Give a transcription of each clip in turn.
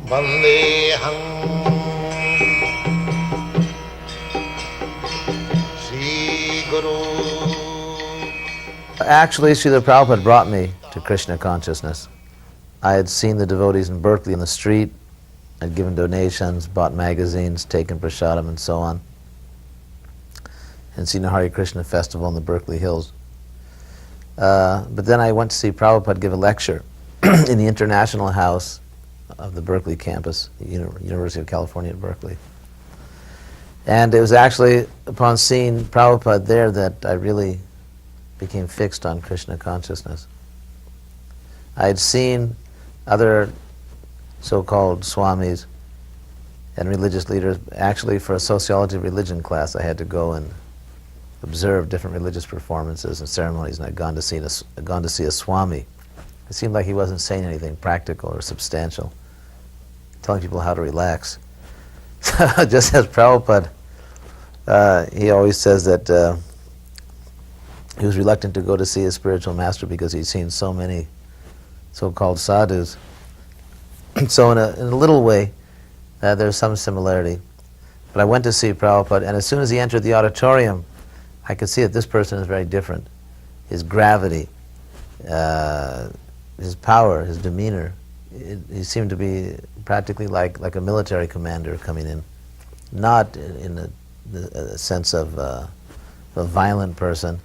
Vandeham Sri Guru. Actually, Srila Prabhupada brought me to Krishna consciousness. I had seen the devotees in Berkeley in the street, had given donations, bought magazines, taken prasadam and so on, and seen a Hare Krishna festival in the Berkeley Hills. But then I went to see Prabhupada give a lecture in the International House of the Berkeley campus, University of California at Berkeley. And it was actually upon seeing Prabhupada there that I really became fixed on Krishna consciousness. I had seen other so-called swamis and religious leaders. Actually, for a sociology of religion class, I had to go and observe different religious performances and ceremonies, and I'd gone to see a swami. It seemed like he wasn't saying anything practical or substantial, telling people how to relax. Just as Prabhupada, he always says that he was reluctant to go to see his spiritual master because he'd seen so many so-called sadhus. So in a little way, there's some similarity. But I went to see Prabhupada, and as soon as he entered the auditorium, I could see that this person is very different. His gravity, his power, his demeanor, he seemed to be practically like a military commander coming in, not in the sense of a violent person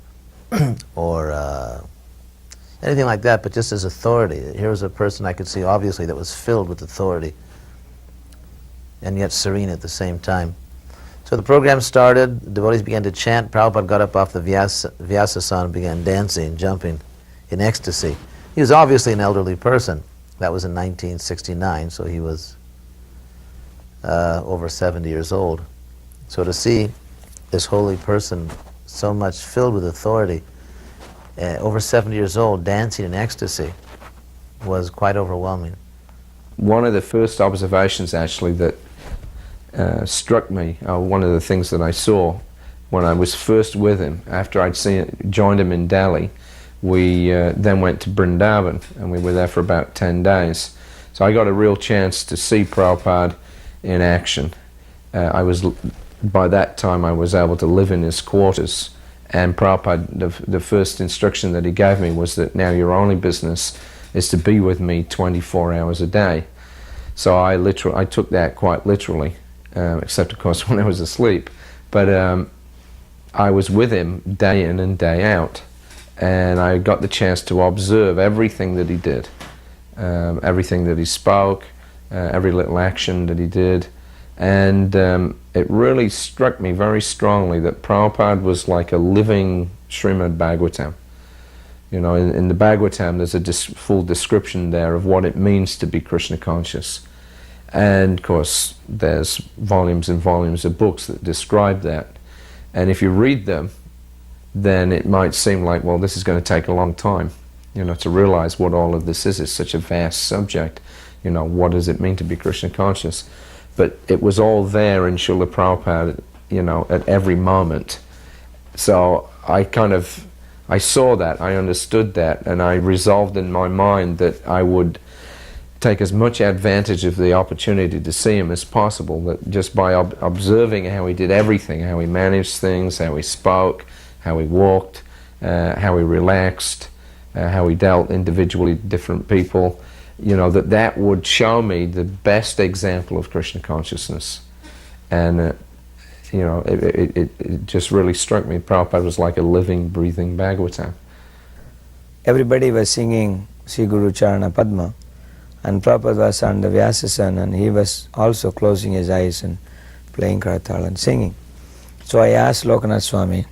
or anything like that, but just as authority. Here was a person I could see obviously that was filled with authority and yet serene at the same time. So the program started, the devotees began to chant. Prabhupada got up off the Vyasasana and began dancing, jumping in ecstasy. He was obviously an elderly person. That was in 1969, so he was over 70 years old. So to see this holy person so much filled with authority, over 70 years old, dancing in ecstasy, was quite overwhelming. One of the first observations actually that struck me, one of the things that I saw when I was first with him, after I'd joined him in Delhi, we then went to Vrindavan, and we were there for about 10 days. So I got a real chance to see Prabhupada in action. By that time I was able to live in his quarters, and Prabhupada, the first instruction that he gave me was that now your only business is to be with me 24 hours a day. So I took that quite literally, except of course when I was asleep. But I was with him day in and day out, and I got the chance to observe everything that he did, everything that he spoke, every little action that he did. And it really struck me very strongly that Prabhupada was like a living Srimad Bhagavatam. You know, in the Bhagavatam there's a full description there of what it means to be Krishna conscious. And of course there's volumes and volumes of books that describe that. And if you read them, then it might seem like, well, this is going to take a long time, you know, to realize what all of this is. It's such a vast subject. You know, what does it mean to be Krishna conscious? But it was all there in Srila Prabhupada, you know, at every moment. So I saw that, I understood that, and I resolved in my mind that I would take as much advantage of the opportunity to see him as possible, that just by observing how he did everything, how he managed things, how he spoke, how he walked, how he relaxed, how he dealt individually with different people, you know, that would show me the best example of Krishna consciousness. And you know, it just really struck me. Prabhupada was like a living, breathing Bhagavatam. Everybody was singing Sri Guru Charana Padma, and Prabhupada was on the Vyasasana, and he was also closing his eyes and playing Karatal and singing. So I asked Lokanath Swami,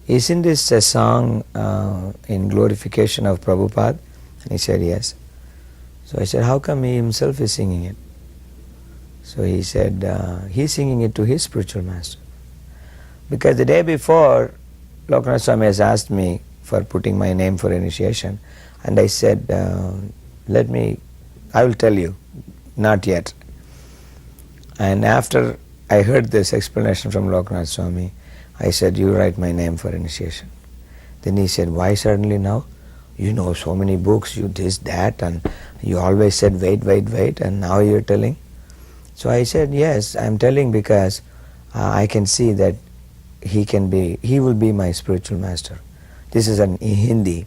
isn't this a song in glorification of Prabhupada? And he said yes. So I said, how come he himself is singing it? So he said, he's singing it to his spiritual master. Because the day before, Lokanath Swami has asked me for putting my name for initiation, and I said, I will tell you, not yet. And after I heard this explanation from Lokanath Swami, I said, you write my name for initiation. Then he said, why suddenly now? you know so many books, you this, that, and you always said wait, and now you're telling. So I said, yes, I'm telling because I can see that he will be my spiritual master. This is in Hindi.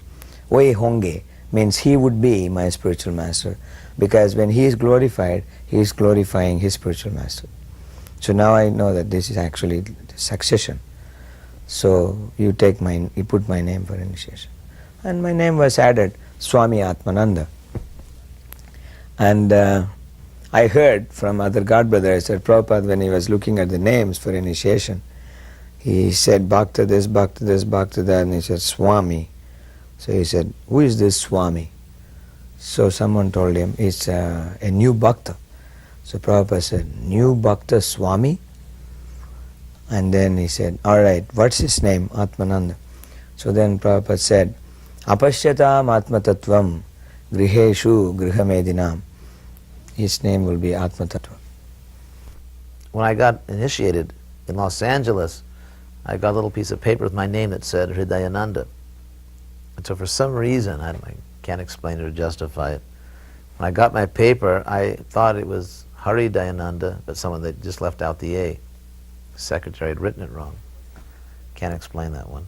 Oye honge means he would be my spiritual master, because when he is glorified, he is glorifying his spiritual master. So now I know that this is actually the succession. So you put my name for initiation. And my name was added, Swami Atmananda. And I heard from other God brothers that Prabhupada, when he was looking at the names for initiation, he said Bhakta this, Bhakta this, Bhakta that, and he said Swami. So he said, who is this Swami? So someone told him, it's a new Bhakta. So Prabhupada said, new Bhakta Swami? And then he said, alright, what's his name? Atmananda. So then Prabhupada said, Apashyatam Atma Tattvam Griheshu Grihamedinam. His name will be Atma Tattva. When I got initiated in Los Angeles, I got a little piece of paper with my name that said Hrdayananda. And so for some reason, I can't explain it or justify it, when I got my paper, I thought it was Hrdayananda, but someone that just left out the A. The secretary had written it wrong. Can't explain that one.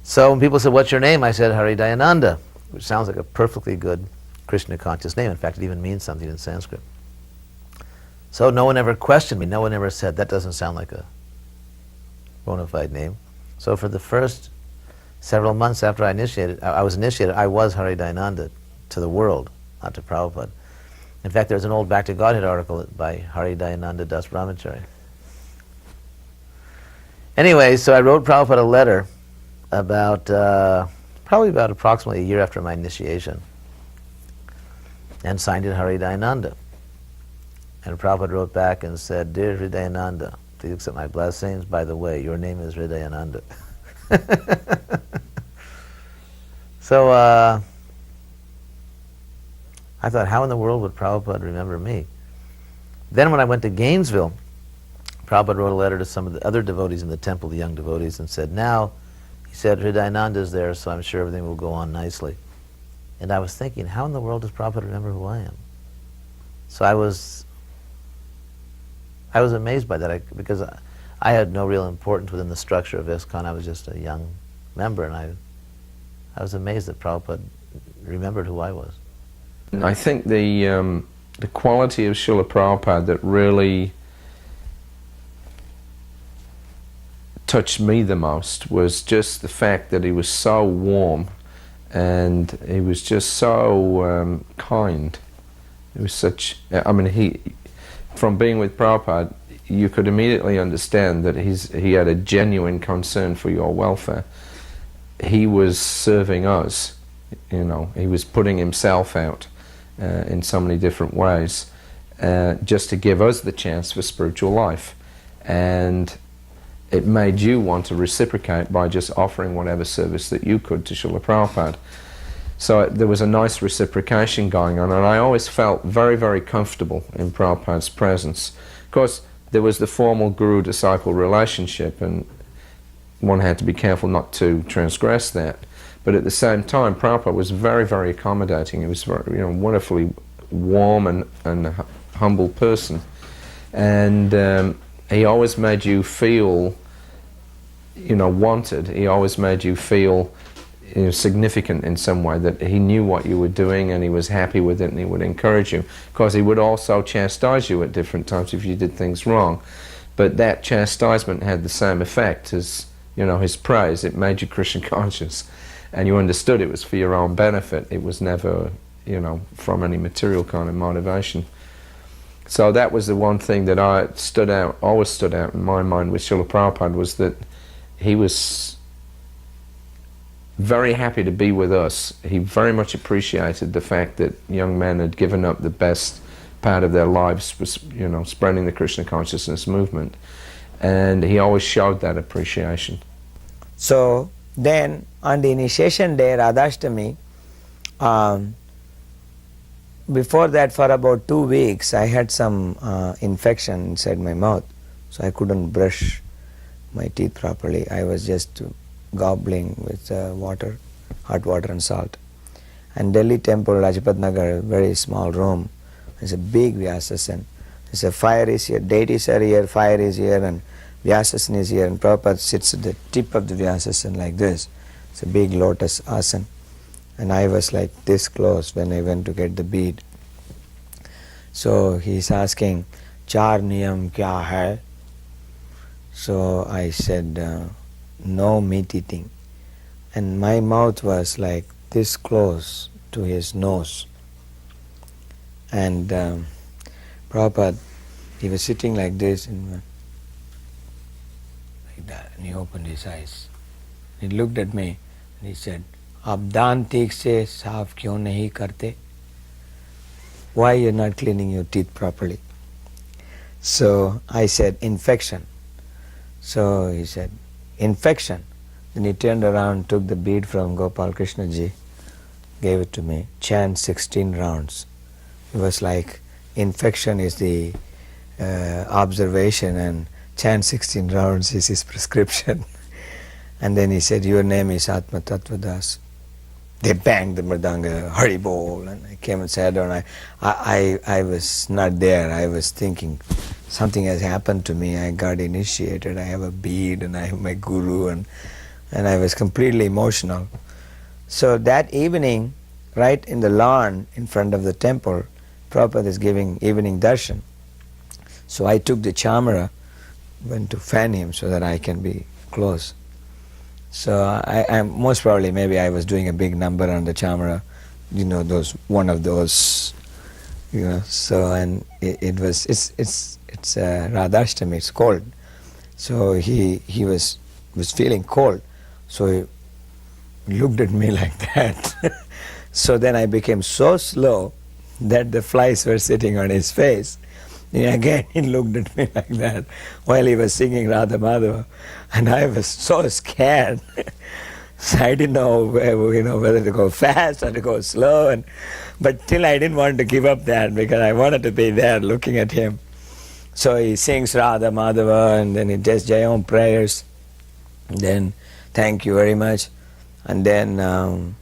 So when people said, what's your name? I said Hrdayananda, which sounds like a perfectly good Krishna conscious name. In fact, it even means something in Sanskrit. So no one ever questioned me. No one ever said, that doesn't sound like a bona fide name. So for the first several months after I was initiated, I was Hrdayananda to the world, not to Prabhupada. In fact, there's an old Back to Godhead article by Hrdayananda Das Brahmachari. Anyway, so I wrote Prabhupada a letter probably about approximately a year after my initiation, and signed it Hrdayananda. And Prabhupada wrote back and said, Dear Hrdayananda, please accept my blessings. By the way, your name is Hrdayananda. So I thought, how in the world would Prabhupada remember me? Then when I went to Gainesville, Prabhupada wrote a letter to some of the other devotees in the temple, the young devotees, and said, now, he said, Hrdayananda is there, so I'm sure everything will go on nicely. And I was thinking, how in the world does Prabhupada remember who I am? So I was amazed by that, because I had no real importance within the structure of ISKCON. I was just a young member, and I was amazed that Prabhupada remembered who I was. I think the quality of Srila Prabhupada that really touched me the most was just the fact that he was so warm, and he was just so kind. It was such, I mean, from being with Prabhupada, you could immediately understand that he had a genuine concern for your welfare. He was serving us, you know, he was putting himself out in so many different ways, just to give us the chance for spiritual life. And it made you want to reciprocate by just offering whatever service that you could to Srila Prabhupada. So there was a nice reciprocation going on, and I always felt very, very comfortable in Prabhupada's presence. Of course, there was the formal guru-disciple relationship, and one had to be careful not to transgress that. But at the same time, Prabhupada was very, very accommodating. He was very, you know, wonderfully warm and humble person, and he always made you feel, you know, wanted. He always made you feel, you know, significant in some way, that he knew what you were doing and he was happy with it, and he would encourage you. Because he would also chastise you at different times if you did things wrong. But that chastisement had the same effect as, you know, his praise. It made you Krishna conscious, and you understood it was for your own benefit. It was never, you know, from any material kind of motivation. So that was the one thing that always stood out in my mind with Srila Prabhupada, was that he was very happy to be with us. He very much appreciated the fact that young men had given up the best part of their lives, you know, spreading the Krishna consciousness movement, and he always showed that appreciation. So then on the initiation day, Radhashtami, before that for about 2 weeks I had some infection inside my mouth, so I couldn't brush my teeth properly. I was just gobbling with water hot water and salt. And Delhi temple, Rajpat Nagar, very small room. There's a big Vyasasan. There's a fire is here, deities are here, fire is here, and Vyasasan is here, and Prabhupada sits at the tip of the Vyasasan like this. It's a big lotus asan. And I was like this close when I went to get the bead. So he's asking, Char niyam kya hai? So I said, no meat eating. And my mouth was like this close to his nose. And Prabhupada, he was sitting like this and went like that, and he opened his eyes. He looked at me and he said, "Aap dant theek se saaf kyun nahi karte? Why you're not cleaning your teeth properly?" So I said, "Infection." So he said, "Infection." Then he turned around, took the bead from Gopal Krishna ji, gave it to me, chant 16 rounds. It was like infection is the observation and chant 16 rounds is his prescription. And then he said, "Your name is Atma Tattva Das." They banged the mridanga, Hari Bol, and I came and sat down. I was not there. I was thinking, something has happened to me. I got initiated. I have a bead and I have my guru, and I was completely emotional. So that evening, right in the lawn in front of the temple, Prabhupada is giving evening darshan. So I took the chamara, went to fan him so that I can be close. So I most probably maybe I was doing a big number on the chamara, one of those, So and it's Radhashtami, it's cold. So he was feeling cold. So he looked at me like that. So then I became so slow that the flies were sitting on his face. And again he looked at me like that while he was singing Radha Madhava, and I was so scared. So I didn't know whether to go fast or to go slow, but still I didn't want to give up that because I wanted to be there looking at him. So he sings Radha Madhava and then he does Jayam prayers, and then thank you very much, and then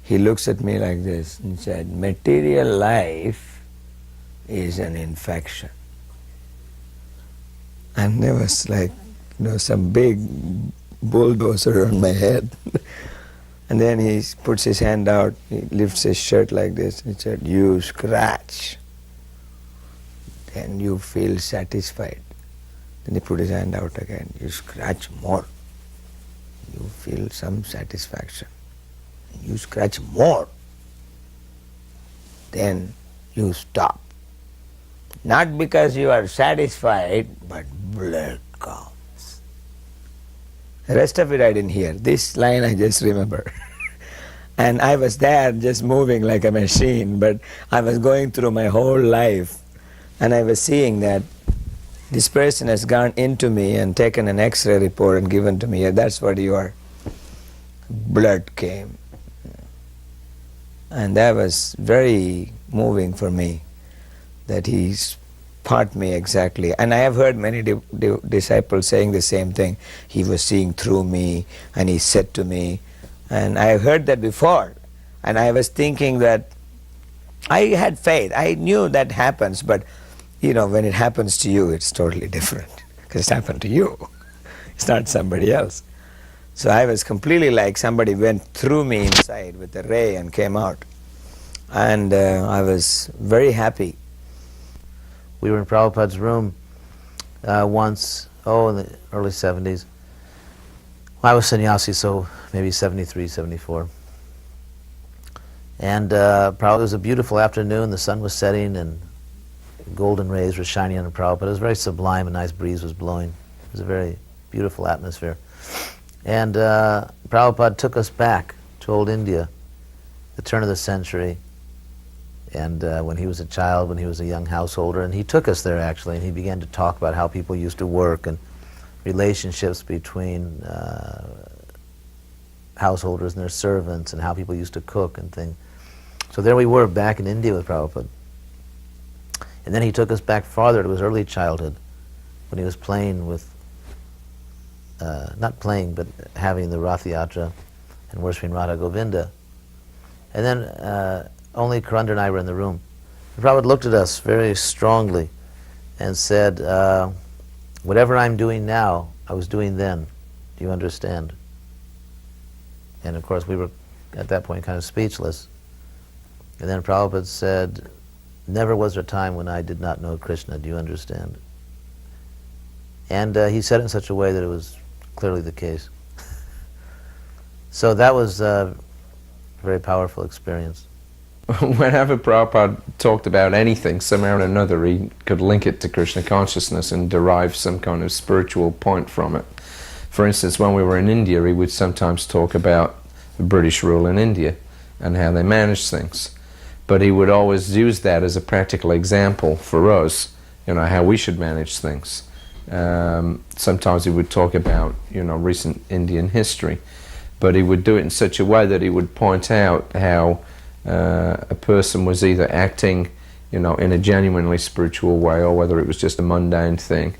he looks at me like this and said, "Material life is an infection." And there was like, some big bulldozer on my head. And then he puts his hand out, he lifts his shirt like this, and he said, "You scratch, and you feel satisfied." Then he put his hand out again, "You scratch more, you feel some satisfaction. You scratch more, then you stop. Not because you are satisfied, but blood comes." The rest of it I didn't hear. This line I just remember. And I was there just moving like a machine, but I was going through my whole life and I was seeing that this person has gone into me and taken an X-ray report and given to me, "Yeah, that's what you are." Blood came. And that was very moving for me, that he taught me exactly. And I have heard many disciples saying the same thing. He was seeing through me and he said to me, and I have heard that before. And I was thinking that I had faith. I knew that happens, but when it happens to you, it's totally different because it happened to you. It's not somebody else. So I was completely like somebody went through me inside with a ray and came out. And I was very happy. We were in Prabhupada's room once, in the early 70s. I was sannyasi, so maybe 73, 74. And Prabhupada, it was a beautiful afternoon, the sun was setting and golden rays were shining on Prabhupada. It was very sublime, a nice breeze was blowing. It was a very beautiful atmosphere. And Prabhupada took us back to old India, the turn of the century, and when he was a child, when he was a young householder, and he took us there actually, and he began to talk about how people used to work and relationships between householders and their servants and how people used to cook and things. So there we were back in India with Prabhupada. And then he took us back farther to his early childhood when he was playing with, not playing, but having the Rath Yatra and worshipping Radha Govinda. And then only Karanda and I were in the room. The Prabhupada looked at us very strongly and said, whatever I'm doing now, I was doing then. Do you understand? And of course we were at that point kind of speechless. And then Prabhupada said, never was there a time when I did not know Krishna. Do you understand? And he said it in such a way that it was clearly the case. So that was a very powerful experience. Whenever Prabhupada talked about anything, somehow or another he could link it to Krishna consciousness and derive some kind of spiritual point from it. For instance, when we were in India, he would sometimes talk about the British rule in India and how they managed things. But he would always use that as a practical example for us, how we should manage things. Sometimes he would talk about, recent Indian history, but he would do it in such a way that he would point out how a person was either acting, in a genuinely spiritual way, or whether it was just a mundane thing.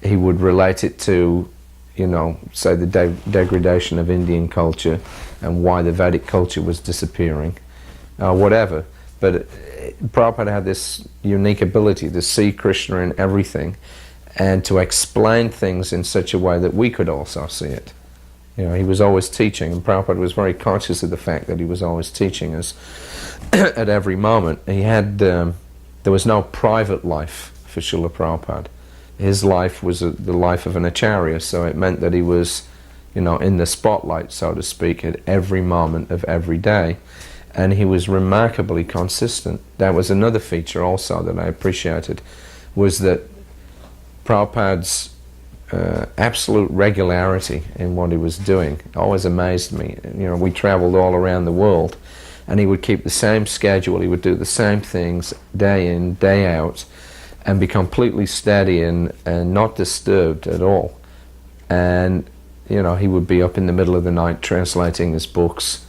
He would relate it to, say the degradation of Indian culture and why the Vedic culture was disappearing, whatever. But Prabhupada had this unique ability to see Krishna in everything and to explain things in such a way that we could also see it. He was always teaching, and Prabhupada was very conscious of the fact that he was always teaching us at every moment. He had, there was no private life for Srila Prabhupada. His life was the life of an acharya, so it meant that he was, in the spotlight, so to speak, at every moment of every day. And he was remarkably consistent. That was another feature also that I appreciated, was that Prabhupada's absolute regularity in what he was doing always amazed me. We traveled all around the world, and he would keep the same schedule. He would do the same things day in, day out, and be completely steady and not disturbed at all. And he would be up in the middle of the night translating his books.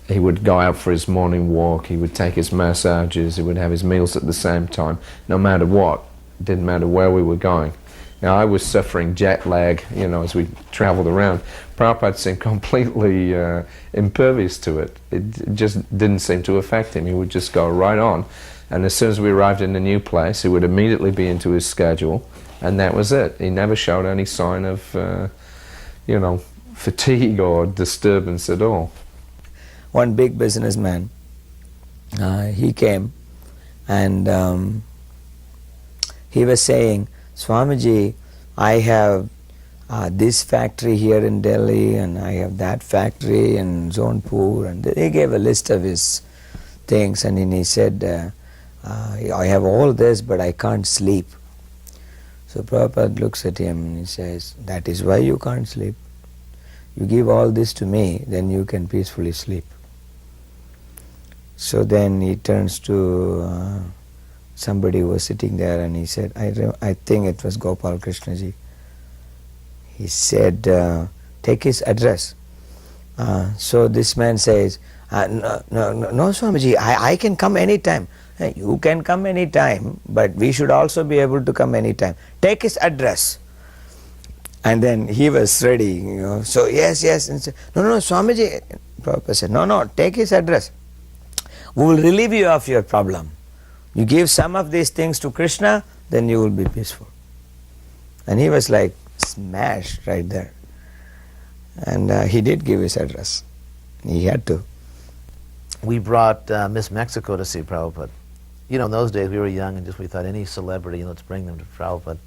He would go out for his morning walk. He would take his massages. He would have his meals at the same time, no matter what. It didn't matter where we were going. Now, I was suffering jet lag, as we traveled around. Prabhupada seemed completely impervious to it. It just didn't seem to affect him. He would just go right on. And as soon as we arrived in a new place, he would immediately be into his schedule, and that was it. He never showed any sign of, fatigue or disturbance at all. One big businessman, he came, and he was saying, Swamiji, I have this factory here in Delhi, and I have that factory in Zonpur, and he gave a list of his things, and then he said, I have all this, but I can't sleep. So Prabhupada looks at him and he says, that is why you can't sleep. You give all this to me, then you can peacefully sleep. So then he turns to somebody who was sitting there, and he said, I think it was Gopal Krishnaji. He said, take his address. So this man says, no, Swamiji, I can come anytime. You can come anytime, but we should also be able to come anytime. Take his address. And then he was ready, So yes. And said, no, Swamiji. Prabhupada said, no, take his address. We will relieve you of your problem. You give some of these things to Krishna, then you will be peaceful. And he was like smashed right there. And he did give his address. He had to. We brought Miss Mexico to see Prabhupada. In those days we were young and we thought any celebrity, let's bring them to Prabhupada.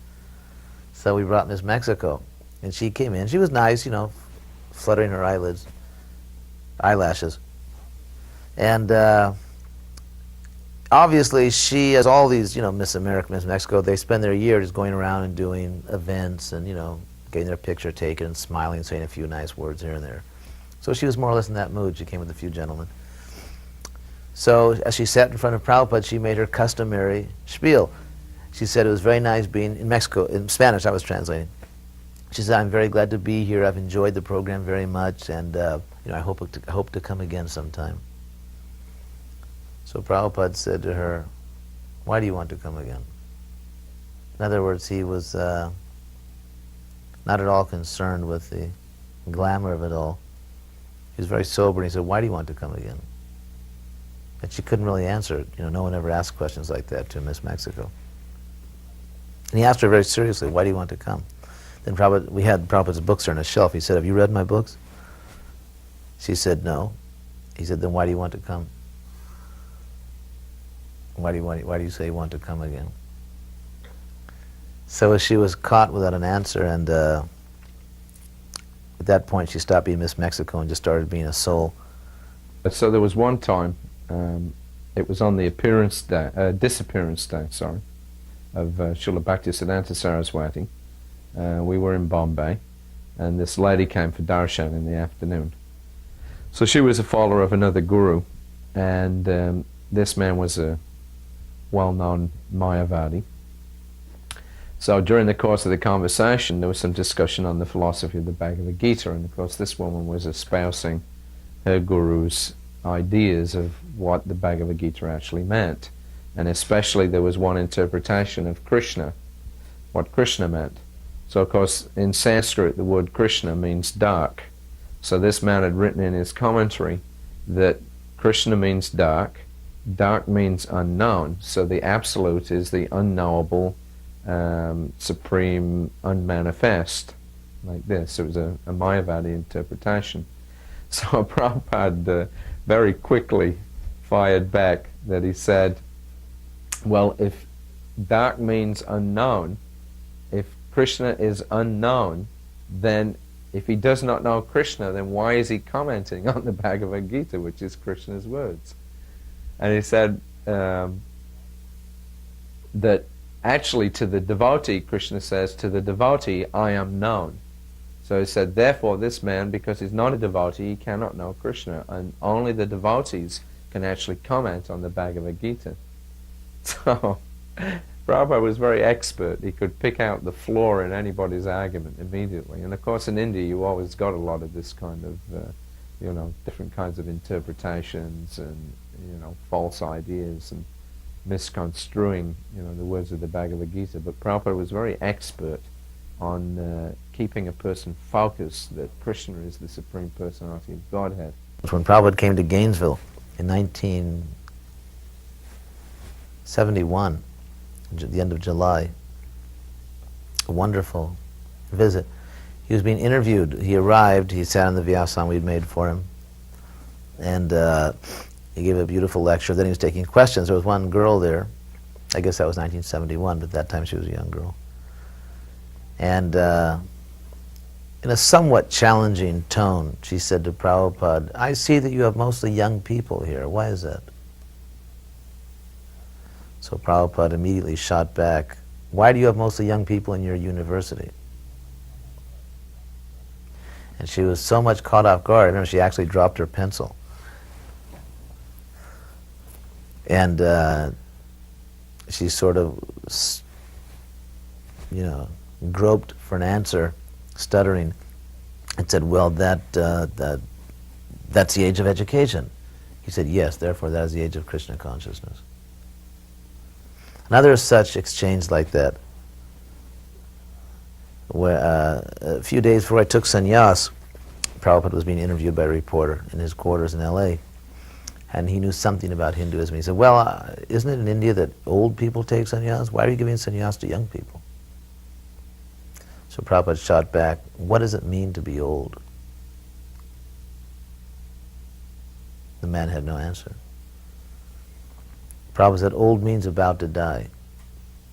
So we brought Miss Mexico, and she came in. She was nice, fluttering her eyelashes. And obviously she, as all these, Miss America, Miss Mexico, they spend their year just going around and doing events and, getting their picture taken and smiling and saying a few nice words here and there. So she was more or less in that mood. She came with a few gentlemen. So as she sat in front of Prabhupada, she made her customary spiel. She said it was very nice being in Mexico. In Spanish, I was translating. She said, I'm very glad to be here. I've enjoyed the program very much, and I hope to come again sometime. So Prabhupada said to her, why do you want to come again? In other words, he was not at all concerned with the glamour of it all. He was very sober, and he said, "Why do you want to come again?" And she couldn't really answer it. No one ever asked questions like that to Miss Mexico. And he asked her very seriously, "Why do you want to come?" Then we had Prabhupada's books on a shelf. He said, "Have you read my books?" She said, "No." He said, "Then why do you want to come? Why do you say you want to come again?" So she was caught without an answer, and at that point she stopped being Miss Mexico and just started being a soul. So there was one time, it was on the disappearance day, of Srila Bhaktisiddhanta Saraswati. We were in Bombay, and this lady came for darshan in the afternoon. So she was a follower of another guru, and this man was a well-known Mayavadi. So during the course of the conversation, there was some discussion on the philosophy of the Bhagavad Gita, and of course this woman was espousing her guru's ideas of what the Bhagavad Gita actually meant. And especially there was one interpretation of Krishna, what Krishna meant. So of course in Sanskrit the word Krishna means dark. So this man had written in his commentary that Krishna means dark, dark means unknown, so the absolute is the unknowable, supreme, unmanifest, like this. It was a Mayavadi interpretation. So Prabhupada very quickly fired back that he said, well, if dark means unknown, if Krishna is unknown, then if he does not know Krishna, then why is he commenting on the Bhagavad Gita, which is Krishna's words? And he said that actually to the devotee, Krishna says, to the devotee, I am known. So he said, therefore this man, because he's not a devotee, he cannot know Krishna, and only the devotees can actually comment on the Bhagavad Gita. So Prabhupada was very expert. He could pick out the flaw in anybody's argument immediately. And of course in India you always got a lot of this kind of, different kinds of interpretations and, false ideas and misconstruing, the words of the Bhagavad Gita. But Prabhupada was very expert on keeping a person focused that Krishna is the Supreme Personality of Godhead. When Prabhupada came to Gainesville in 1971, at the end of July, a wonderful visit. He was being interviewed. He arrived, he sat on the vyasam we'd made for him, and he gave a beautiful lecture. Then he was taking questions. There was one girl there, I guess that was 1971, but at that time she was a young girl. And in a somewhat challenging tone, she said to Prabhupada, I see that you have mostly young people here. Why is that? So Prabhupada immediately shot back, why do you have mostly young people in your university? And she was so much caught off guard, I remember she actually dropped her pencil. And she sort of, groped for an answer, stuttering, and said, well, that's the age of education. He said, yes, therefore that is the age of Krishna consciousness. Another such exchange like that, where a few days before I took sannyas, Prabhupada was being interviewed by a reporter in his quarters in LA, and he knew something about Hinduism. He said, well, isn't it in India that old people take sannyas? Why are you giving sannyas to young people? So Prabhupada shot back, what does it mean to be old? The man had no answer. Prabhupada said, old means about to die.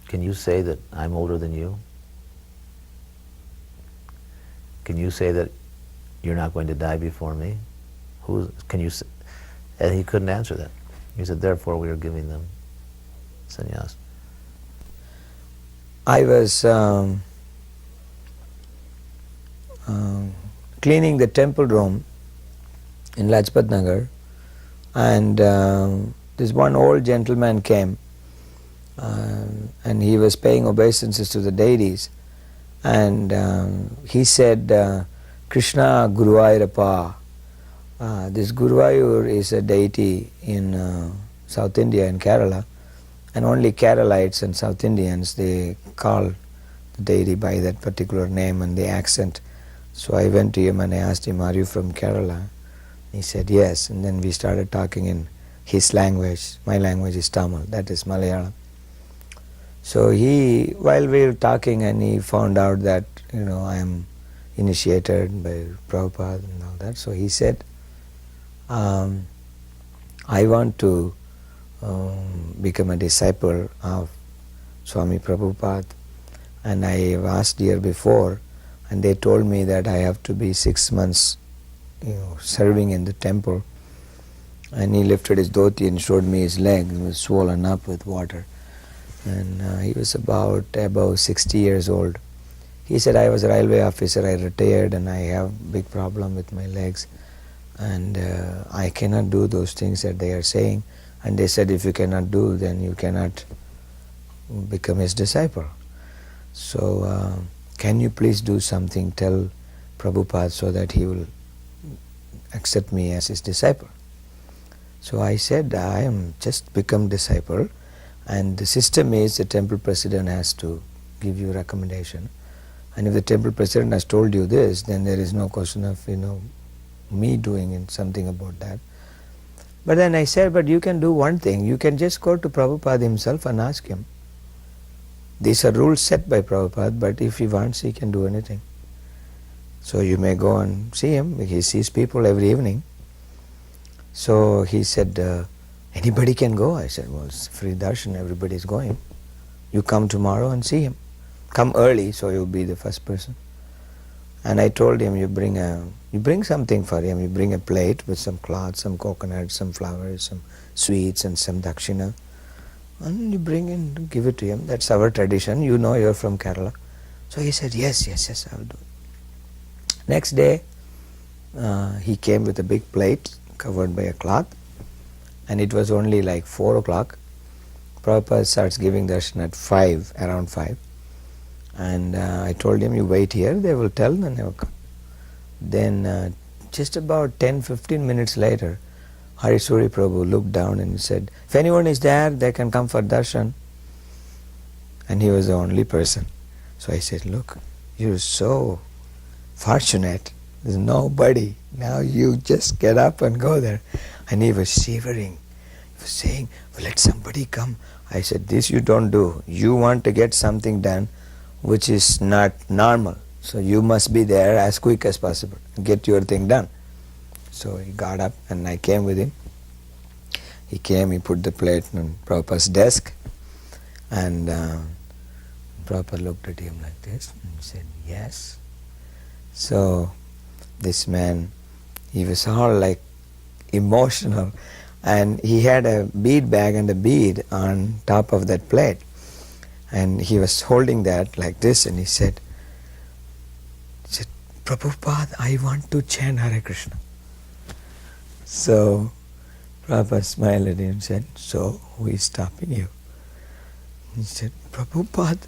Can you say that I'm older than you? Can you say that you're not going to die before me? Can you say? And he couldn't answer that. He said, therefore we are giving them sannyas. I was cleaning the temple room in Lajpat Nagar, and this one old gentleman came, and he was paying obeisances to the deities, and he said, Krishna Guruvayurappa. This Guruvayur is a deity in South India, in Kerala, and only Keralites and South Indians, they call the deity by that particular name and the accent. So I went to him and I asked him, are you from Kerala? He said, yes. And then we started talking in his language. My language is Tamil, that is Malayalam. So while we were talking, and he found out that, I am initiated by Prabhupada and all that. So he said, I want to become a disciple of Swami Prabhupada. And I have asked year before, and they told me that I have to be 6 months serving in the temple. And he lifted his dhoti and showed me his leg. It was swollen up with water. And he was above 60 years old. He said, I was a railway officer, I retired, and I have big problem with my legs. And I cannot do those things that they are saying. And they said, if you cannot do, then you cannot become his disciple. So can you please do something, tell Prabhupada so that he will accept me as his disciple. So I said, I am just become disciple, and the system is the temple president has to give you recommendation. And if the temple president has told you this, then there is no question of me doing something about that. But then I said, but you can do one thing, you can just go to Prabhupada himself and ask him. These are rules set by Prabhupada, but if he wants, he can do anything. So you may go and see him. He sees people every evening. So he said, anybody can go. I said, well, it's free darshan, everybody is going. You come tomorrow and see him. Come early, so you'll be the first person. And I told him, you bring something for him. You bring a plate with some cloth, some coconut, some flowers, some sweets, and some dakshina. And you bring in, give it to him. That's our tradition. You're from Kerala. So he said, yes, I will do it. Next day, he came with a big plate covered by a cloth, and it was only like 4 o'clock. Prabhupada starts giving darshan at around 5. And I told him, you wait here, they will tell, and they will come. Then just about 10-15 minutes later, Sauri Prabhu looked down and said, if anyone is there, they can come for darshan. And he was the only person. So I said, look, you're so fortunate. There's nobody. Now you just get up and go there. And he was shivering. He was saying, well, let somebody come. I said, this you don't do. You want to get something done which is not normal. So you must be there as quick as possible and get your thing done. So he got up and I came with him. He came, he put the plate on Prabhupada's desk, and Prabhupada looked at him like this and said, yes. So this man, he was all like emotional, and he had a bead bag and a bead on top of that plate, and he was holding that like this, and he said, Prabhupada, I want to chant Hare Krishna. So Prabhupada smiled at him and said, so who is stopping you? He said, Prabhupada,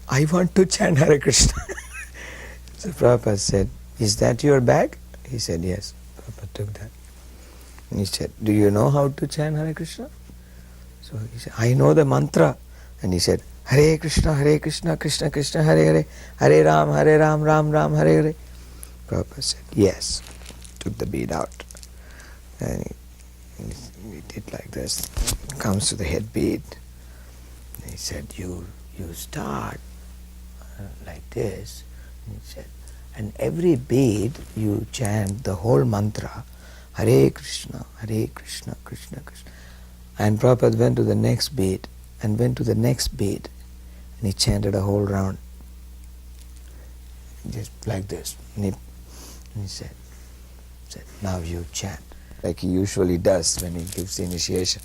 I want to chant Hare Krishna. So Prabhupada said, is that your bag? He said, yes. Prabhupada took that. And he said, do you know how to chant Hare Krishna? So he said, I know the mantra. And he said, Hare Krishna, Krishna Krishna, Hare Hare, Hare Ram, Ram Ram, Hare Hare. Prabhupada said, yes. Took the bead out. And he did like this. Comes to the head bead. And he said, you start like this. And he said, and every bead you chant the whole mantra, Hare Krishna, Krishna Krishna. And Prabhupada went to the next bead and went to the next bead, and he chanted a whole round, just like this. And he said, now you chant, like he usually does when he gives the initiation.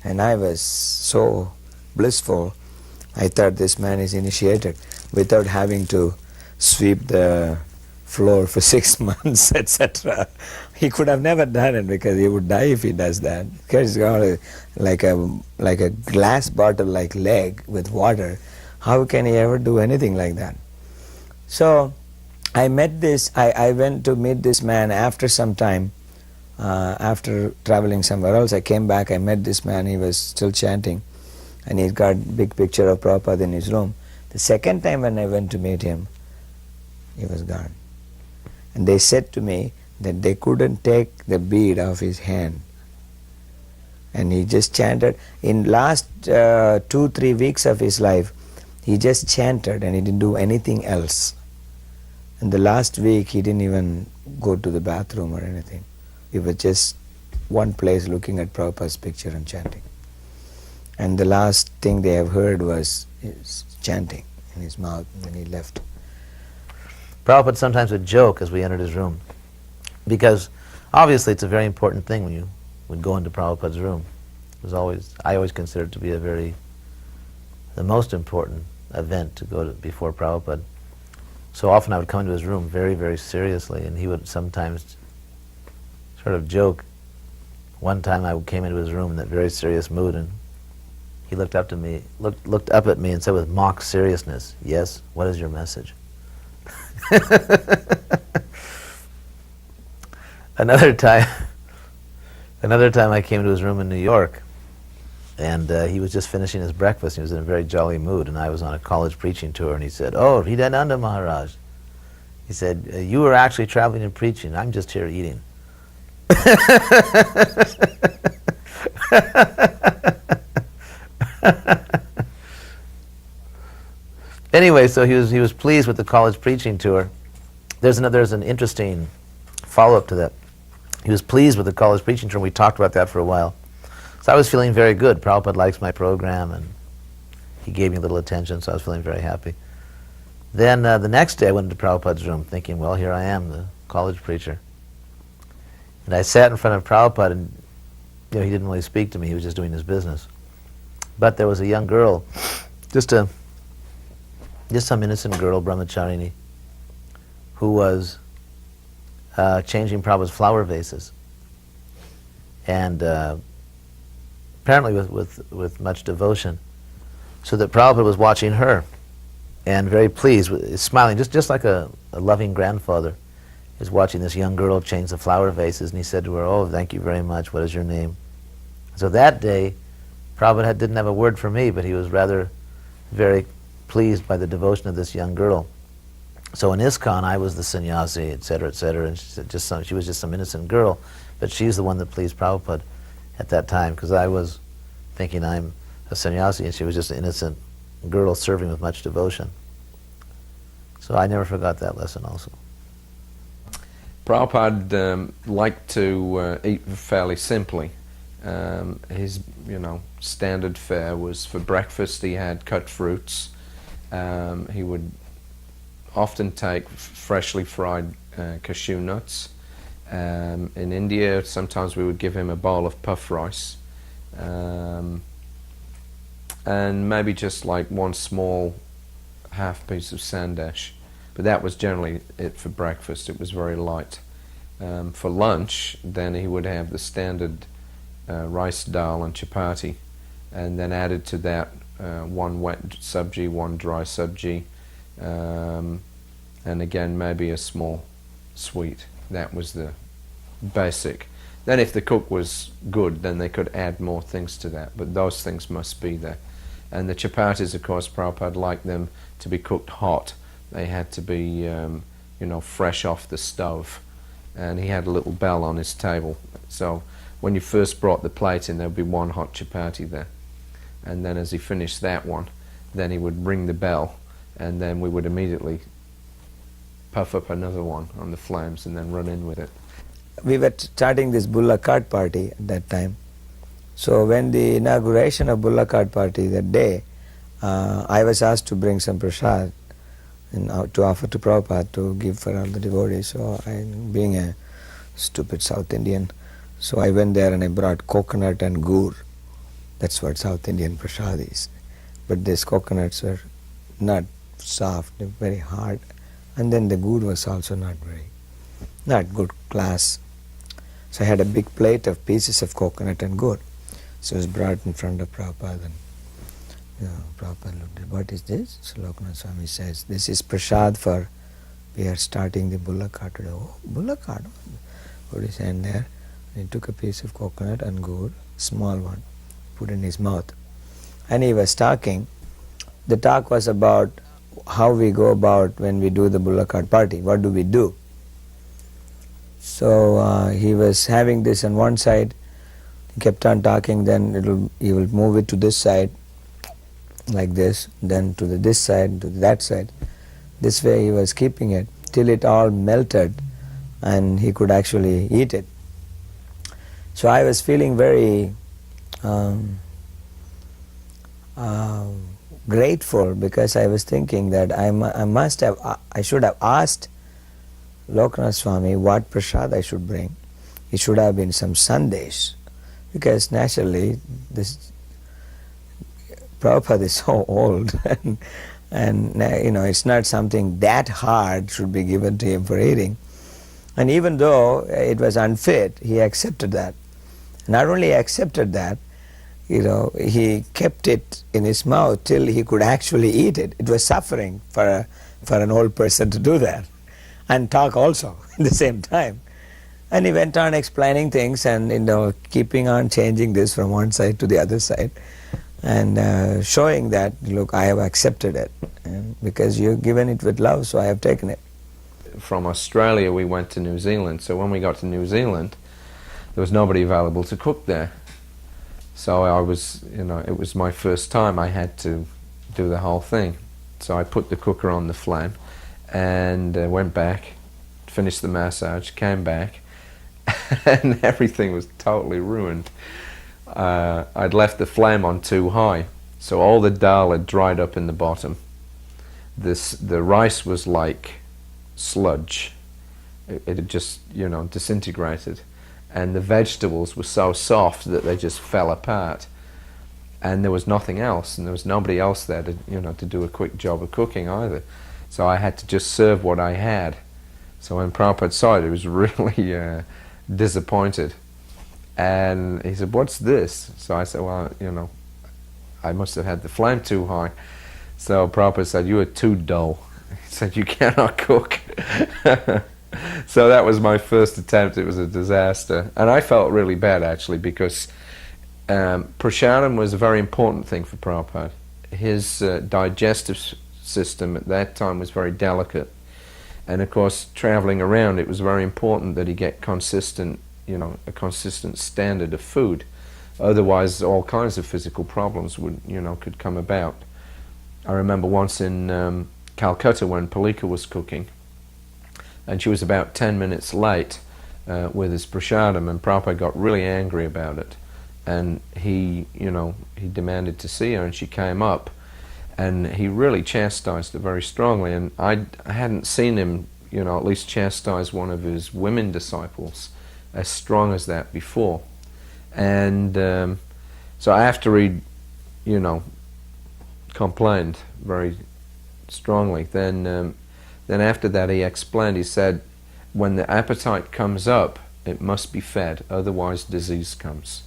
And I was so blissful, I thought this man is initiated without having to sweep the floor for 6 months, etc. He could have never done it because he would die if he does that. Because he's got like a glass bottle like leg with water. How can he ever do anything like that? So I went to meet this man after some time. After traveling somewhere else, I came back, I met this man, he was still chanting, and he's got a big picture of Prabhupada in his room. The second time when I went to meet him, he was gone. And they said to me that they couldn't take the bead off his hand. And he just chanted. In last 2-3 weeks of his life, he just chanted and he didn't do anything else. And the last week he didn't even go to the bathroom or anything. He was just one place looking at Prabhupada's picture and chanting. And the last thing they have heard was his chanting in his mouth, and then he left. Prabhupada sometimes would joke as we entered his room, because obviously it's a very important thing when you would go into Prabhupada's room. It was I always considered it to be the most important event to go to before Prabhupada. So often I would come into his room very, very seriously, and he would sometimes sort of joke. One time I came into his room in that very serious mood, and he looked up at me and said with mock seriousness, "Yes, what is your message?" Another time I came to his room in New York, and he was just finishing his breakfast. He was in a very jolly mood, and I was on a college preaching tour, and he said, "Oh, Hrdayananda Maharaj." He said, "You were actually traveling and preaching. I'm just here eating." Anyway, so he was pleased with the college preaching tour. There's an interesting follow-up to that. He was pleased with the college preaching tour. We talked about that for a while. So I was feeling very good. Prabhupada likes my program, and he gave me a little attention, so I was feeling very happy. Then the next day I went into Prabhupada's room thinking, well, here I am, the college preacher. And I sat in front of Prabhupada, and he didn't really speak to me. He was just doing his business. But there was a young girl, just some innocent girl, brahmacharini, who was changing Prabhupada's flower vases. And apparently with much devotion. So that Prabhupada was watching her and very pleased, smiling, just like a loving grandfather is watching this young girl change the flower vases, and he said to her, "Oh, thank you very much. What is your name?" So that day, Prabhupada didn't have a word for me, but he was rather very pleased by the devotion of this young girl. So in ISKCON, I was the sannyasi, etc., and she was just some innocent girl, but she's the one that pleased Prabhupada at that time, because I was thinking I'm a sannyasi, and she was just an innocent girl serving with much devotion. So I never forgot that lesson also. Prabhupada liked to eat fairly simply. His standard fare was, for breakfast he had cut fruits. He would often take freshly fried cashew nuts. In India, sometimes we would give him a bowl of puff rice, and maybe just like one small half piece of sandesh. But that was generally it for breakfast. It was very light. For lunch, then he would have the standard rice dal and chapati, and then added to that one wet sabji, one dry sabji, and again maybe a small sweet. That was the basic. Then if the cook was good, then they could add more things to that, but those things must be there. And the chapatis, of course, Prabhupada liked them to be cooked hot. They had to be fresh off the stove, and he had a little bell on his table, so when you first brought the plate in, there would be one hot chapati there, and then as he finished that one, then he would ring the bell, and then we would immediately puff up another one on the flames and then run in with it. We were starting this Bulla Card party at that time. So when the inauguration of Bulla Card party that day, I was asked to bring some prasad to offer to Prabhupada to give for all the devotees. So I, being a stupid South Indian, so I went there and I brought coconut and gur. That's what South Indian prasad is. But these coconuts were not soft, they were very hard. And then the gur was also not good class. So I had a big plate of pieces of coconut and gur. So it was brought in front of Prabhupada, and Prabhupada looked at, what is this? So Lokanath Swami says, this is prasad for, we are starting the Bulla Card today. Oh, Bulla Card. Put his hand there. And he took a piece of coconut and gur, small one, put in his mouth. And he was talking. The talk was about how we go about when we do the Bulla Card party. What do we do? So he was having this on one side, he kept on talking, then he will move it to this side, like this, then to this side, to that side. This way he was keeping it till it all melted and he could actually eat it. So I was feeling very grateful, because I was thinking that I should have asked Lokanath Swami what prasad I should bring. It should have been some Sandesh, because naturally this Prabhupada is so old and it's not something that hard should be given to him for eating. And even though it was unfit, he accepted that. Not only accepted that, he kept it in his mouth till he could actually eat it. It was suffering for an old person to do that, and talk also at the same time. And he went on explaining things and keeping on changing this from one side to the other side, and showing that, look, I have accepted it, because you've given it with love, so I have taken it. From Australia we went to New Zealand, so when we got to New Zealand there was nobody available to cook there. So I was, it was my first time. I had to do the whole thing. So I put the cooker on the flame and went back, finished the massage, came back, and everything was totally ruined. I'd left the flame on too high, so all the dal had dried up in the bottom. The rice was like sludge. It had just, disintegrated. And the vegetables were so soft that they just fell apart. And there was nothing else, and there was nobody else there to do a quick job of cooking either. So I had to just serve what I had. So when Prabhupada saw it, he was really disappointed. And he said, "What's this?" So I said, "Well, I must have had the flame too high." So Prabhupada said, "You are too dull." He said, "You cannot cook." So that was my first attempt. It was a disaster. And I felt really bad, actually, because prasadam was a very important thing for Prabhupada. His digestive system at that time was very delicate. And of course, traveling around, it was very important that he get consistent, a consistent standard of food. Otherwise, all kinds of physical problems could come about. I remember once in Calcutta when Palika was cooking, and she was about 10 minutes late with his prasadam, and Prabhupada got really angry about it. And he demanded to see her, and she came up, and he really chastised her very strongly. And I hadn't seen him, at least chastise one of his women disciples as strong as that before. And so after he, complained very strongly, then after that he explained, he said, when the appetite comes up, it must be fed, otherwise disease comes.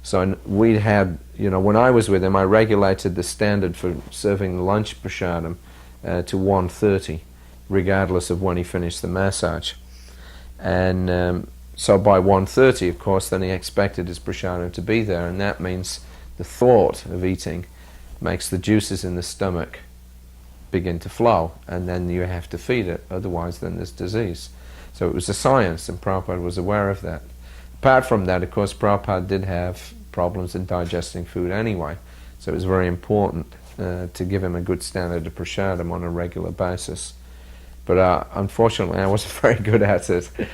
So we had, when I was with him, I regulated the standard for serving the lunch prasadam to 1:30, regardless of when he finished the massage. And so by 1:30, of course, then he expected his prasadam to be there, and that means the thought of eating makes the juices in the stomach begin to flow, and then you have to feed it, otherwise then there's disease. So it was a science, and Prabhupada was aware of that. Apart from that, of course, Prabhupada did have problems in digesting food anyway, so it was very important to give him a good standard of prasadam on a regular basis. But unfortunately, I wasn't very good at it. A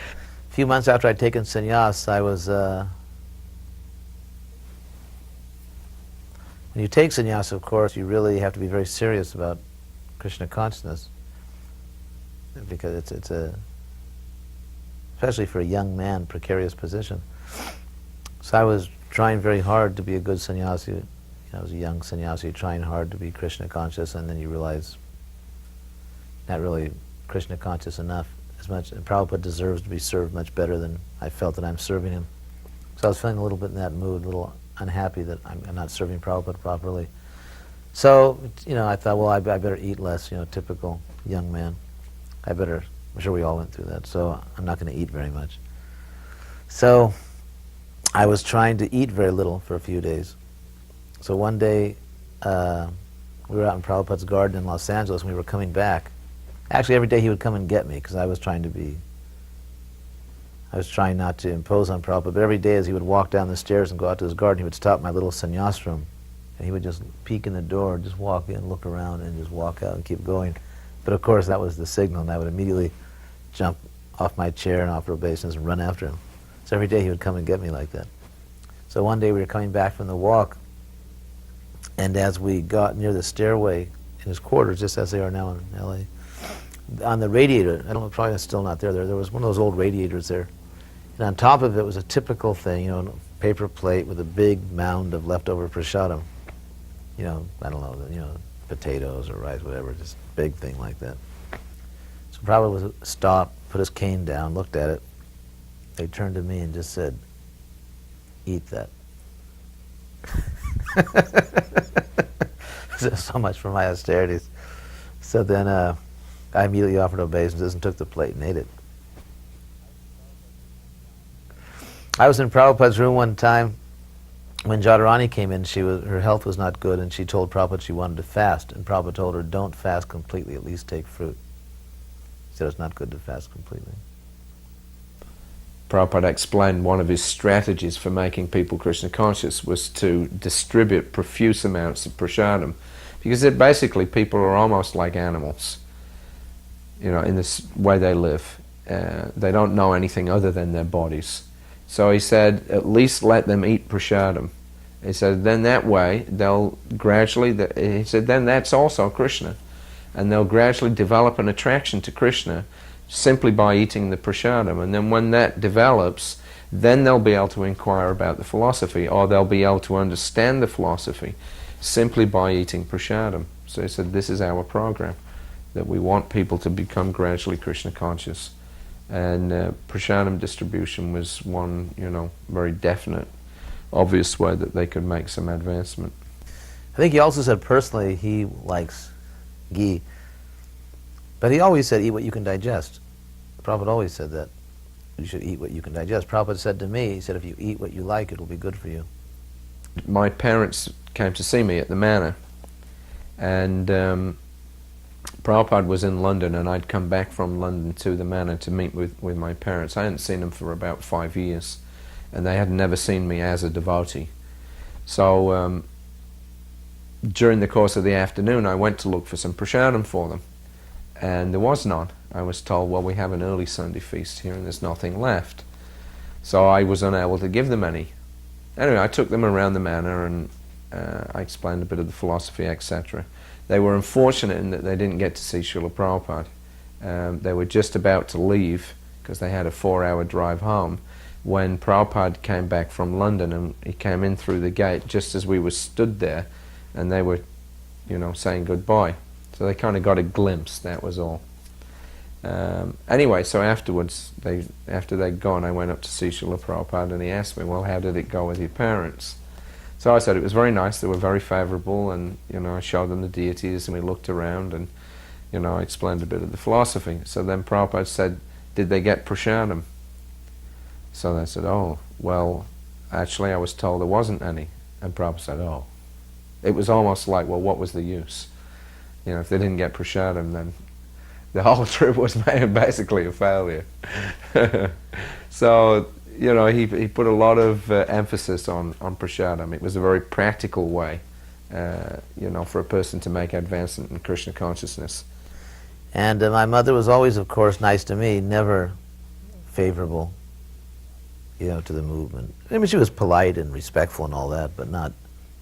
few months after I'd taken sannyas, I was... when you take sannyas, of course, you really have to be very serious about Krishna consciousness, because it's a, especially for a young man, precarious position. So I was trying very hard to be a good sannyasi. I was a young sannyasi trying hard to be Krishna conscious, and then you realize not really Krishna conscious enough. As much, and Prabhupada deserves to be served much better than I felt that I'm serving him. So I was feeling a little bit in that mood, a little unhappy that I'm not serving Prabhupada properly. So, I thought, well, I better eat less, typical young man. I'm sure we all went through that, so I'm not going to eat very much. So I was trying to eat very little for a few days. So one day, we were out in Prabhupada's garden in Los Angeles, and we were coming back. Actually, every day he would come and get me, because I was trying to be I was trying not to impose on Prabhupada, but every day as he would walk down the stairs and go out to his garden, he would stop my little sannyas room, and he would just peek in the door, just walk in, look around, and just walk out and keep going. But of course, that was the signal, and I would immediately jump off my chair and offer obeisance and run after him. So every day he would come and get me like that. So one day we were coming back from the walk, and as we got near the stairway in his quarters, just as they are now in L.A., on the radiator, I don't know, probably it's still not there, there was one of those old radiators there. And on top of it was a typical thing, a paper plate with a big mound of leftover prasadam. I don't know, potatoes or rice, whatever, just big thing like that. So Prabhupada was stopped, put his cane down, looked at it. They turned to me and just said, "Eat that." So much for my austerities. So then I immediately offered obeisances and took the plate and ate it. I was in Prabhupada's room one time when Jadharani came in. Her health was not good, and she told Prabhupada she wanted to fast. And Prabhupada told her, "Don't fast completely, at least take fruit." He said it's not good to fast completely. Prabhupada explained one of his strategies for making people Krishna conscious was to distribute profuse amounts of prasadam, because basically people are almost like animals, in this way they live. They don't know anything other than their bodies. So he said, at least let them eat prasadam. He said, then that way they'll gradually, he said, then that's also Krishna. And they'll gradually develop an attraction to Krishna simply by eating the prasadam. And then when that develops, then they'll be able to inquire about the philosophy, or they'll be able to understand the philosophy simply by eating prasadam. So he said, this is our program, that we want people to become gradually Krishna conscious. And prasadam distribution was one, very definite, obvious way that they could make some advancement. I think he also said personally he likes ghee. But he always said, eat what you can digest. Prabhupada always said that. You should eat what you can digest. Prabhupada said to me, he said, if you eat what you like, it'll be good for you. My parents came to see me at the manor, and Prabhupada was in London, and I'd come back from London to the manor to meet with my parents. I hadn't seen them for about 5 years, and they had never seen me as a devotee. So during the course of the afternoon, I went to look for some prasadam for them, and there was none. I was told, well, we have an early Sunday feast here, and there's nothing left. So I was unable to give them any. Anyway, I took them around the manor, and I explained a bit of the philosophy, etc. They were unfortunate in that they didn't get to see Srila Prabhupada. They were just about to leave, because they had a 4-hour drive home, when Prabhupada came back from London, and he came in through the gate just as we were stood there, and they were, saying goodbye. So they kind of got a glimpse, that was all. Anyway, so afterwards, after they'd gone, I went up to see Srila Prabhupada, and he asked me, well, how did it go with your parents? So I said it was very nice, they were very favourable, and I showed them the deities, and we looked around, and I explained a bit of the philosophy. So then Prabhupada said, did they get prasadam? So they said, oh, well, actually I was told there wasn't any. And Prabhupada said, oh. It was almost like, well, what was the use? If they didn't get prasadam, then the whole trip was basically a failure. So, he put a lot of emphasis on prasadam. It was a very practical way, for a person to make advancement in Krishna consciousness. And my mother was always, of course, nice to me, never favorable, to the movement. I mean, she was polite and respectful and all that, but not,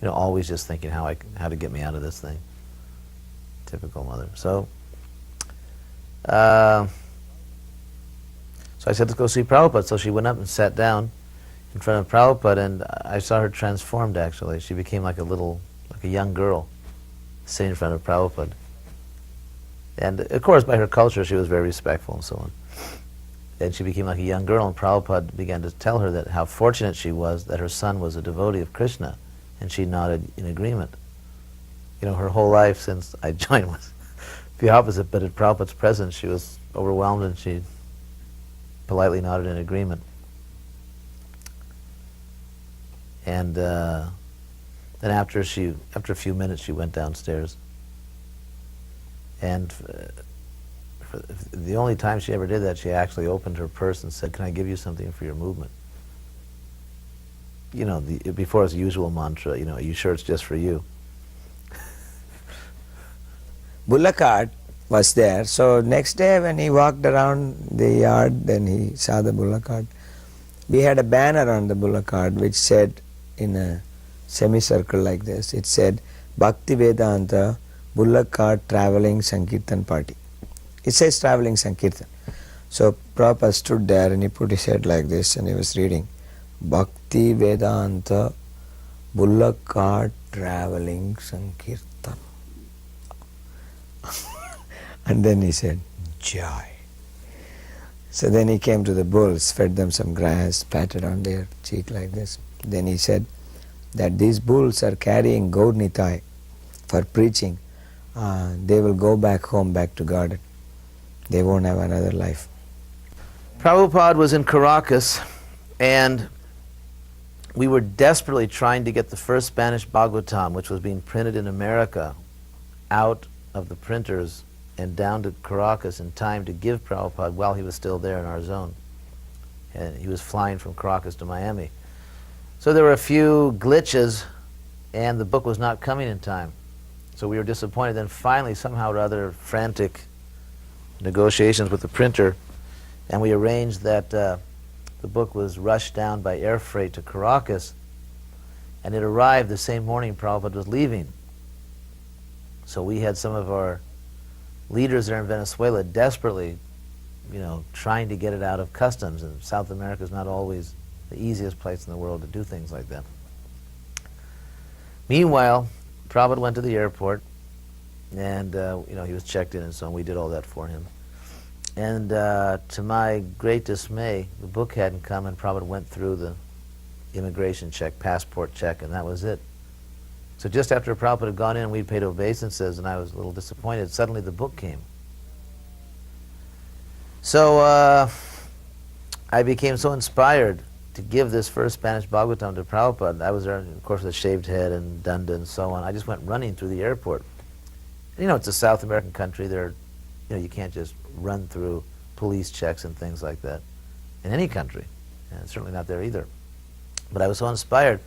always just thinking how to get me out of this thing. Typical mother. So I said, let's go see Prabhupada. So she went up and sat down in front of Prabhupada, and I saw her transformed, actually. She became like a young girl sitting in front of Prabhupada. And of course, by her culture, she was very respectful and so on. And she became like a young girl, and Prabhupada began to tell her that how fortunate she was that her son was a devotee of Krishna, and she nodded in agreement. Her whole life since I joined was the opposite, but at Prabhupada's presence, she was overwhelmed, and she politely nodded in agreement. And then after a few minutes, she went downstairs. And The only time she ever did that, she actually opened her purse and said, "Can I give you something for your movement?" You know, before his usual mantra, you know, "Are you sure it's just for you?" Bullock cart was there. So next day when he walked around the yard, then he saw the bullock cart. We had a banner on the bullock cart which said, in a semicircle like this, it said, "Bhakti Vedanta Bullock Cart Traveling Sankirtan Party." It says traveling Sankirtan. So Prabhupada stood there and he put his head like this and he was reading, "Bhakti Vedanta Bullock Cart Traveling Sankirtan." And then he said, "Joy." So then he came to the bulls, fed them some grass, patted on their cheek like this. Then he said that these bulls are carrying Gaur Nitai for preaching. They will go back home, back to garden. They won't have another life. Prabhupada was in Caracas, and we were desperately trying to get the first Spanish Bhagavatam, which was being printed in America, out of the printers and down to Caracas in time to give Prabhupada while he was still there in our zone. And he was flying from Caracas to Miami. So there were a few glitches, and the book was not coming in time. So we were disappointed. Then finally, somehow or other, frantic negotiations with the printer, and we arranged that the book was rushed down by air freight to Caracas, and it arrived the same morning Prabhupada was leaving. So we had some of our leaders there in Venezuela desperately, you know, trying to get it out of customs, and South America is not always the easiest place in the world to do things like that. Meanwhile, Prabhupada went to the airport, and you know, he was checked in and so on. We did all that for him. And to my great dismay, the book hadn't come, and Prabhupada went through the immigration check, passport check, and that was it. So just after Prabhupada had gone in, we'd paid obeisances, and I was a little disappointed. Suddenly the book came. So I became so inspired to give this first Spanish Bhagavatam to Prabhupada. I was there, of course, with a shaved head and danda and so on. I just went running through the airport. You know, it's a South American country. There, you know, you can't just run through police checks and things like that in any country, and certainly not there either. But I was so inspired.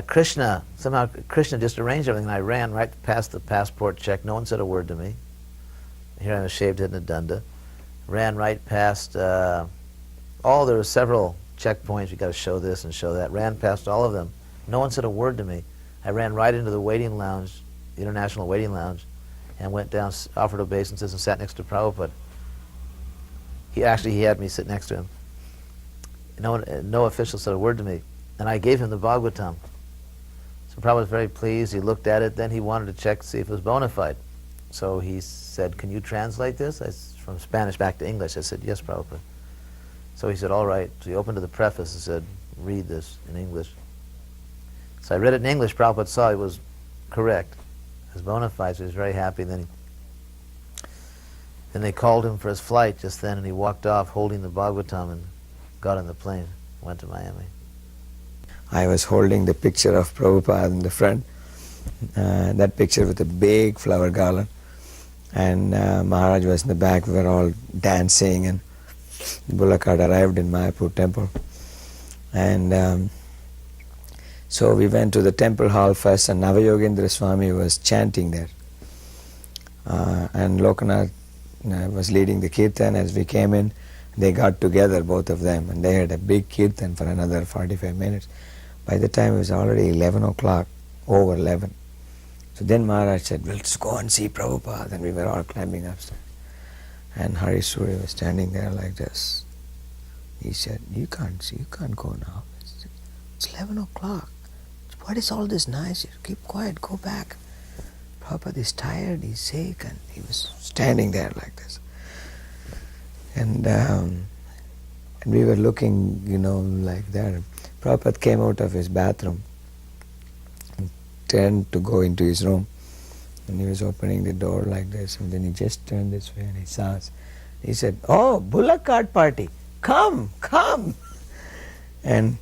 Krishna just arranged everything, and I ran right past the passport check. No one said a word to me. Here I am, a shaved head and a danda. Ran right past there were several checkpoints. You got to show this and show that. Ran past all of them. No one said a word to me. I ran right into the waiting lounge, the international waiting lounge, and went down, offered obeisances, and sat next to Prabhupada. He had me sit next to him. No official said a word to me. And I gave him the Bhagavatam. So Prabhupada was very pleased. He looked at it. Then he wanted to check to see if it was bona fide. So he said, "Can you translate this?" From Spanish back to English. I said, "Yes, Prabhupada." So he said, "All right." So he opened to the preface and said, "Read this in English." So I read it in English. Prabhupada saw it was correct. It was bona fide, so he was very happy. Then they called him for his flight just then, and he walked off holding the Bhagavatam and got on the plane, went to Miami. I was holding the picture of Prabhupada in the front, that picture with a big flower garland, and Maharaj was in the back. We were all dancing, and the bullock cart arrived in Mayapur temple. And so we went to the temple hall first, and Navayogendra Swami was chanting there. And Lokanath was leading the kirtan. As we came in, they got together, both of them, and they had a big kirtan for another 45 minutes. By the time it was already 11 o'clock, over 11. So then Maharaj said, "Well, let's go and see Prabhupada." And we were all climbing upstairs. And Hari Suri was standing there like this. He said, you can't go now. It's 11 o'clock. What is all this noise? Keep quiet, go back. Prabhupada is tired, he's sick, and he was standing there like this. And we were looking, like that. Prabhupada came out of his bathroom and turned to go into his room. And he was opening the door like this, and then he just turned this way and he saw us. He said, "Oh, bullock cart party, come, come." And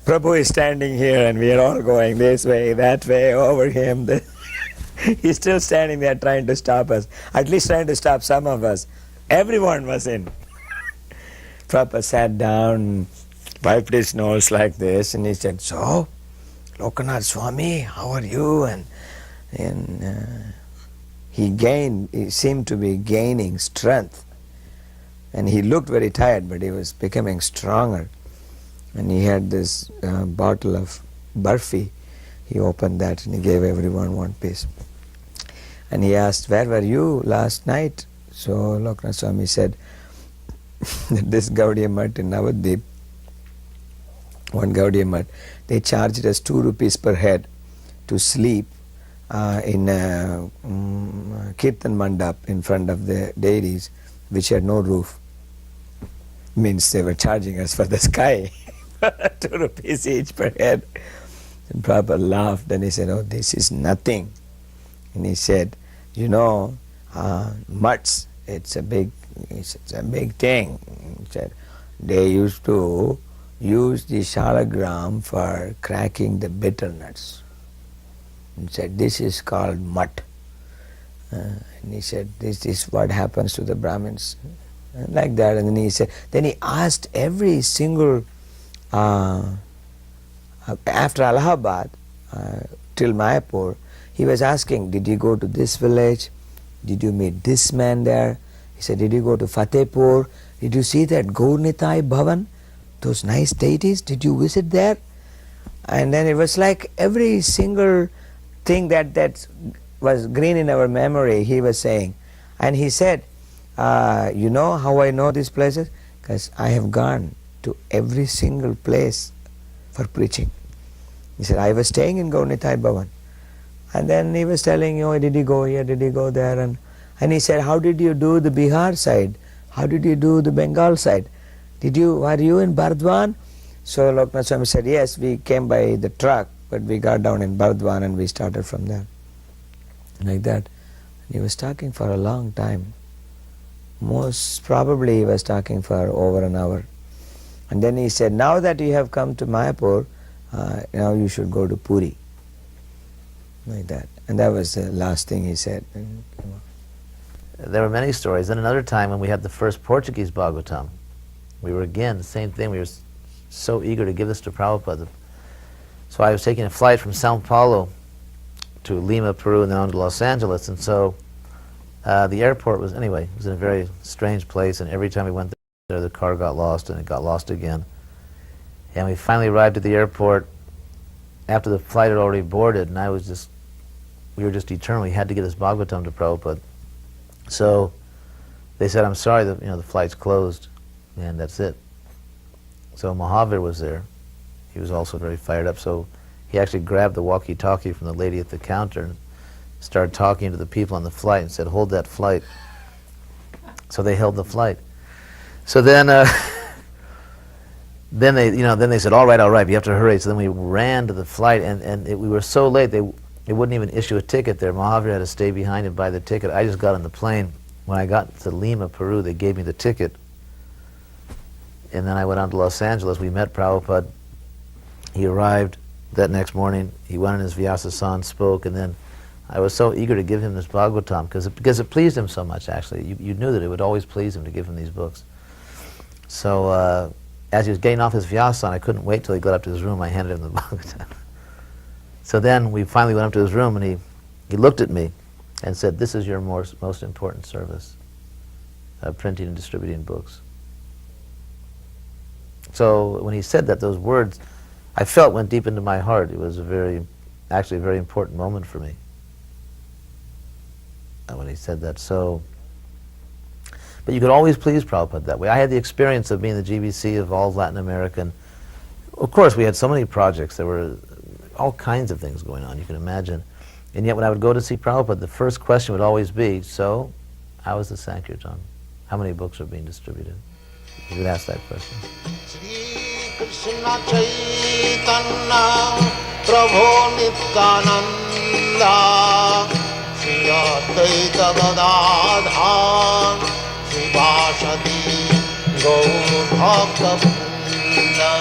Prabhu is standing here, and we are all going this way, that way, over him. He's still standing there trying to stop us, at least trying to stop some of us. Everyone was in. Prabhupada sat down, wiped his nose like this, and he said, "So, Lokanath Swami, how are you?" And he seemed to be gaining strength. And he looked very tired, but he was becoming stronger. And he had this bottle of barfi. He opened that and he gave everyone one piece. And he asked, "Where were you last night?" So Lokanath Swami said that this Gaudiya Math in Navadvip, one Gaudiya Math, they charged us 2 rupees per head to sleep in a Kirtan Mandap in front of the deities, which had no roof. Means they were charging us for the sky, 2 rupees each per head. And Prabhupada laughed and he said, "Oh, this is nothing." And he said, "You know, mutts, it's a big thing." He said, "They used to use the shalagram for cracking the bitter nuts." He said, "This is called mutt." And he said, "This is what happens to the Brahmins." Like that. And then he said, then he asked every single, after Allahabad till Mayapur, he was asking, "Did you go to this village? Did you meet this man there?" He said, "Did you go to Fatehpur? Did you see that Gaurnitai Bhavan? Those nice deities? Did you visit there?" And then it was like every single thing that was green in our memory, he was saying. And he said, "You know how I know these places? Because I have gone to every single place for preaching." He said, "I was staying in Gaurnitai Bhavan." And then he was telling, "Oh, did he go here? Did he go there?" And he said, "How did you do the Bihar side? How did you do the Bengal side? Were you in Bardwan?" So Lokanath Swami said, "Yes, we came by the truck, but we got down in Bardwan and we started from there." Like that. And he was talking for a long time. Most probably he was talking for over an hour. And then he said, "Now that you have come to Mayapur, now you should go to Puri." Like that. And that was the last thing he said. And, There were many stories. Then another time when we had the first Portuguese Bhagavatam, we were again, the same thing, we were so eager to give this to Prabhupada. So I was taking a flight from Sao Paulo to Lima, Peru, and then on to Los Angeles. And so the airport was, anyway, it was in a very strange place, and every time we went there, the car got lost, and it got lost again. And we finally arrived at the airport after the flight had already boarded, and we were just determined we had to get this Bhagavatam to Prabhupada. So they said, "I'm sorry, the flight's closed," and that's it. So Mahavir was there. He was also very fired up, so he actually grabbed the walkie-talkie from the lady at the counter and started talking to the people on the flight and said, "Hold that flight." So they held the flight. So then then they said, all right, you have to hurry. So then we ran to the flight, and we were so late, they wouldn't even issue a ticket there. Mahavir had to stay behind and buy the ticket. I just got on the plane. When I got to Lima, Peru, they gave me the ticket. And then I went on to Los Angeles. We met Prabhupada. He arrived that next morning. He went in his Vyasa-san, spoke, and then I was so eager to give him this Bhagavatam because it pleased him so much, actually. You knew that it would always please him to give him these books. So as he was getting off his Vyasa-san, I couldn't wait till he got up to his room. I handed him the Bhagavatam. So then we finally went up to his room, and he looked at me and said, "This is your most important service, printing and distributing books." So when he said that, those words, I felt went deep into my heart. It was actually a very important moment for me when he said that. So, but you could always please Prabhupada that way. I had the experience of being the GBC of all Latin America. And of course, we had so many projects. There were all kinds of things going on, you can imagine. And yet when I would go to see Prabhupada, the first question would always be, "So, how is the Sankirtan? How many books are being distributed?" You would ask that question. Shri Krishna Chaitanya Prabhu Nityananda Shri Advaita Gadadhar Shri Vasadi Gaur Bhakta Vrinda